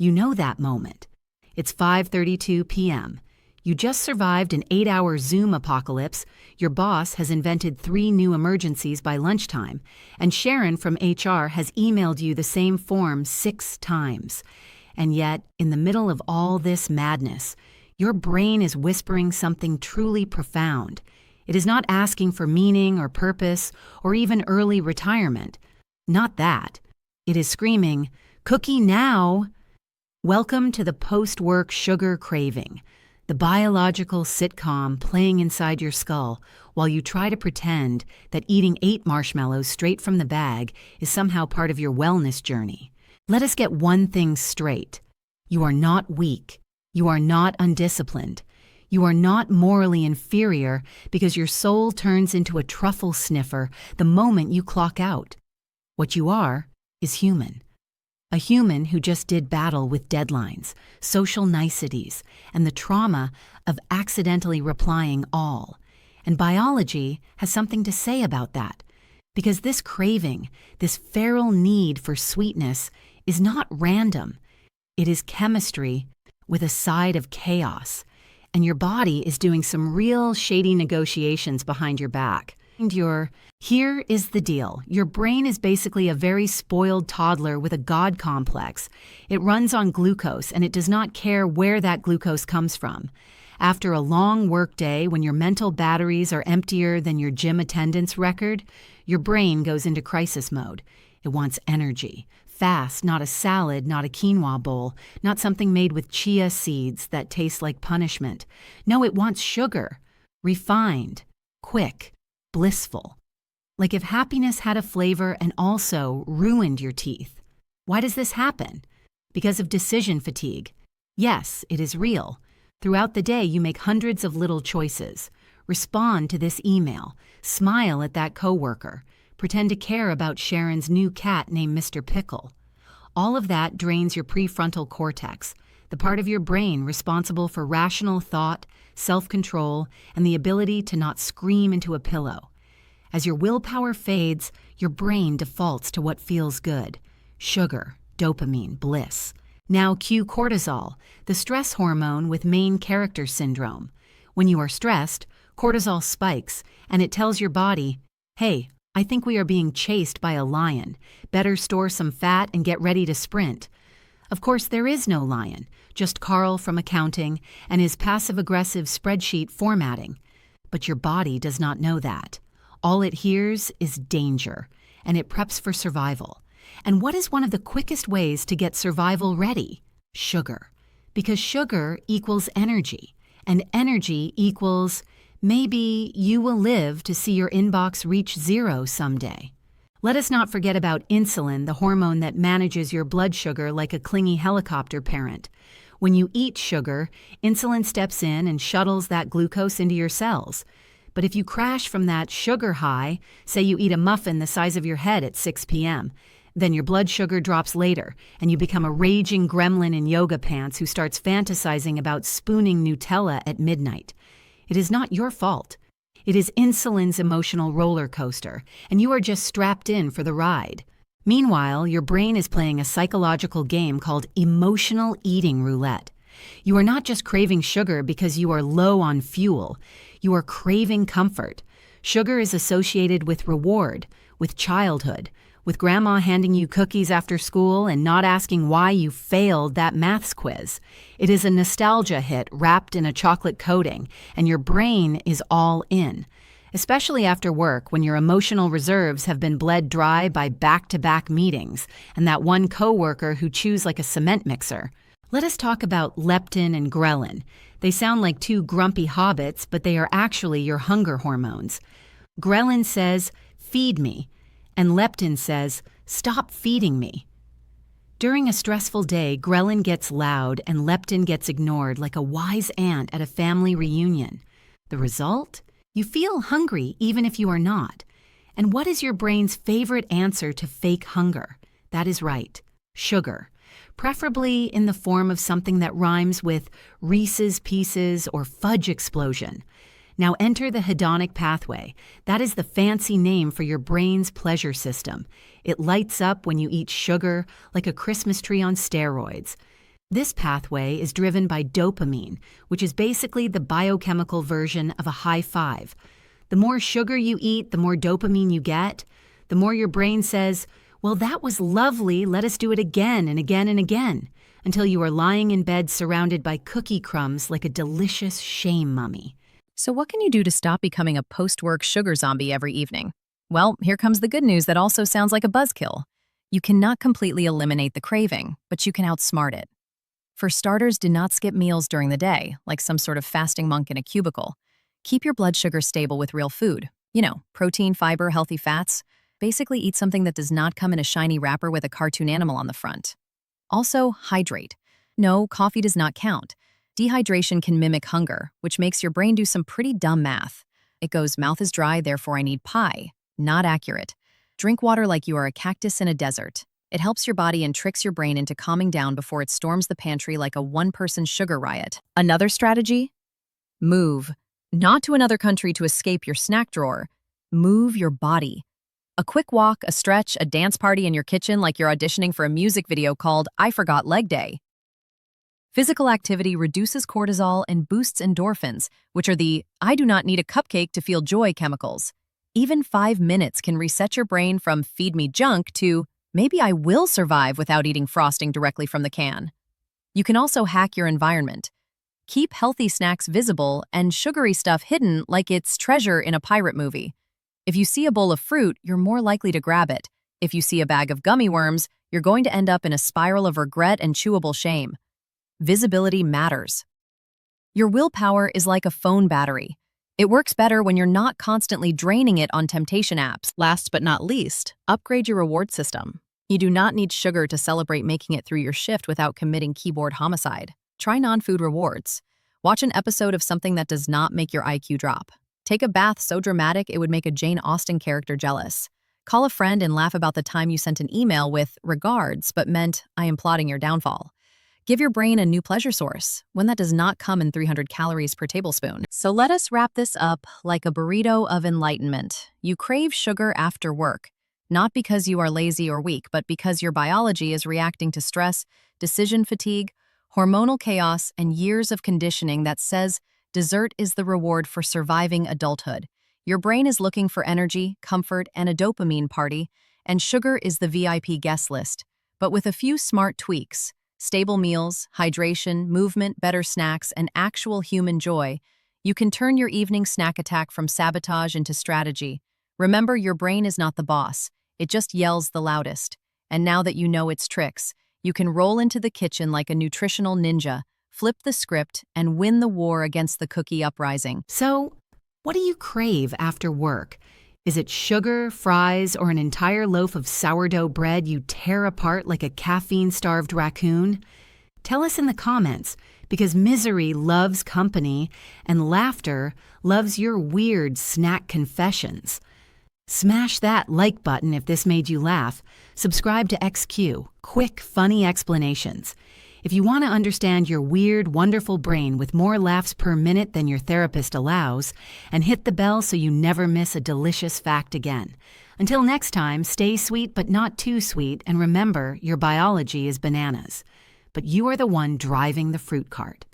You know that moment. It's 5:32 p.m. You just survived an 8-hour Zoom apocalypse, your boss has invented 3 new emergencies by lunchtime, and Sharon from HR has emailed you the same form 6 times. And yet, in the middle of all this madness, your brain is whispering something truly profound. It is not asking for meaning or purpose or even early retirement. Not that. It is screaming, "Cookie now!" Welcome to the post-work sugar craving, the biological sitcom playing inside your skull while you try to pretend that eating 8 marshmallows straight from the bag is somehow part of your wellness journey. Let us get one thing straight. You are not weak. You are not undisciplined. You are not morally inferior because your soul turns into a truffle sniffer the moment you clock out. What you are is human. A human who just did battle with deadlines, social niceties, and the trauma of accidentally replying all. And biology has something to say about that, because this craving, this feral need for sweetness, is not random. It is chemistry with a side of chaos, and your body is doing some real shady negotiations behind your back. Here is the deal. Your brain is basically a very spoiled toddler with a God complex. It runs on glucose, and it does not care where that glucose comes from. After a long workday, when your mental batteries are emptier than your gym attendance record, your brain goes into crisis mode. It wants energy. Fast, not a salad, not a quinoa bowl, not something made with chia seeds that taste like punishment. No, it wants sugar. Refined, quick, blissful. Like if happiness had a flavor and also ruined your teeth. Why does this happen? Because of decision fatigue. Yes, it is real. Throughout the day, you make hundreds of little choices. Respond to this email. Smile at that coworker. Pretend to care about Sharon's new cat named Mr. Pickle. All of that drains your prefrontal cortex, the part of your brain responsible for rational thought, self-control, and the ability to not scream into a pillow. As your willpower fades, your brain defaults to what feels good. Sugar, dopamine, bliss. Now cue cortisol, the stress hormone with main character syndrome. When you are stressed, cortisol spikes, and it tells your body, "Hey, I think we are being chased by a lion. Better store some fat and get ready to sprint." Of course, there is no lion, just Carl from accounting and his passive-aggressive spreadsheet formatting. But your body does not know that. All it hears is danger, and it preps for survival. And what is one of the quickest ways to get survival ready? Sugar. Because sugar equals energy, and energy equals maybe you will live to see your inbox reach 0 someday. Let us not forget about insulin, the hormone that manages your blood sugar like a clingy helicopter parent. When you eat sugar, insulin steps in and shuttles that glucose into your cells. But if you crash from that sugar high, say you eat a muffin the size of your head at 6 p.m., then your blood sugar drops later, and you become a raging gremlin in yoga pants who starts fantasizing about spooning Nutella at midnight. It is not your fault. It is insulin's emotional roller coaster, and you are just strapped in for the ride. Meanwhile, your brain is playing a psychological game called emotional eating roulette. You are not just craving sugar because you are low on fuel. You are craving comfort. Sugar is associated with reward, with childhood, with grandma handing you cookies after school and not asking why you failed that maths quiz. It is a nostalgia hit wrapped in a chocolate coating, and your brain is all in. Especially after work, when your emotional reserves have been bled dry by back-to-back meetings and that one coworker who chews like a cement mixer. Let us talk about leptin and ghrelin. They sound like 2 grumpy hobbits, but they are actually your hunger hormones. Ghrelin says, "Feed me," and leptin says, "Stop feeding me." During a stressful day, ghrelin gets loud and leptin gets ignored like a wise aunt at a family reunion. The result? You feel hungry even if you are not. And what is your brain's favorite answer to fake hunger? That is right, sugar. Preferably in the form of something that rhymes with Reese's Pieces or fudge explosion. Now enter the hedonic pathway. That is the fancy name for your brain's pleasure system. It lights up when you eat sugar like a Christmas tree on steroids. This pathway is driven by dopamine, which is basically the biochemical version of a high five. The more sugar you eat, the more dopamine you get. The more your brain says, well, that was lovely, let us do it again and again and again, until you are lying in bed surrounded by cookie crumbs like a delicious shame mummy. So what can you do to stop becoming a post-work sugar zombie every evening? Well, here comes the good news that also sounds like a buzzkill. You cannot completely eliminate the craving, but you can outsmart it. For starters, do not skip meals during the day, like some sort of fasting monk in a cubicle. Keep your blood sugar stable with real food. Protein, fiber, healthy fats. Basically eat something that does not come in a shiny wrapper with a cartoon animal on the front. Also, hydrate. No, coffee does not count. Dehydration can mimic hunger, which makes your brain do some pretty dumb math. It goes, mouth is dry, therefore I need pie. Not accurate. Drink water like you are a cactus in a desert. It helps your body and tricks your brain into calming down before it storms the pantry like a one-person sugar riot. Another strategy? Move. Not to another country to escape your snack drawer. Move your body. A quick walk, a stretch, a dance party in your kitchen like you're auditioning for a music video called I Forgot Leg Day. Physical activity reduces cortisol and boosts endorphins, which are the I do not need a cupcake to feel joy chemicals. Even 5 minutes can reset your brain from feed me junk to maybe I will survive without eating frosting directly from the can. You can also hack your environment. Keep healthy snacks visible and sugary stuff hidden like it's treasure in a pirate movie. If you see a bowl of fruit, you're more likely to grab it. If you see a bag of gummy worms, you're going to end up in a spiral of regret and chewable shame. Visibility matters. Your willpower is like a phone battery. It works better when you're not constantly draining it on temptation apps. Last but not least, upgrade your reward system. You do not need sugar to celebrate making it through your shift without committing keyboard homicide. Try non-food rewards. Watch an episode of something that does not make your IQ drop. Take a bath so dramatic it would make a Jane Austen character jealous. Call a friend and laugh about the time you sent an email with regards but meant I am plotting your downfall. Give your brain a new pleasure source, one that does not come in 300 calories per tablespoon. So let us wrap this up like a burrito of enlightenment. You crave sugar after work, not because you are lazy or weak, but because your biology is reacting to stress, decision fatigue, hormonal chaos, and years of conditioning that says dessert is the reward for surviving adulthood. Your brain is looking for energy, comfort, and a dopamine party, and sugar is the VIP guest list. But with a few smart tweaks, stable meals, hydration, movement, better snacks, and actual human joy, you can turn your evening snack attack from sabotage into strategy. Remember, your brain is not the boss. It just yells the loudest. And now that you know its tricks, you can roll into the kitchen like a nutritional ninja, flip the script, and win the war against the cookie uprising. So, what do you crave after work? Is it sugar, fries, or an entire loaf of sourdough bread you tear apart like a caffeine-starved raccoon? Tell us in the comments, because misery loves company and laughter loves your weird snack confessions. Smash that like button if this made you laugh. Subscribe to XQ, quick, funny explanations. If you want to understand your weird, wonderful brain with more laughs per minute than your therapist allows, and hit the bell so you never miss a delicious fact again. Until next time, stay sweet but not too sweet, and remember, your biology is bananas. But you are the one driving the fruit cart.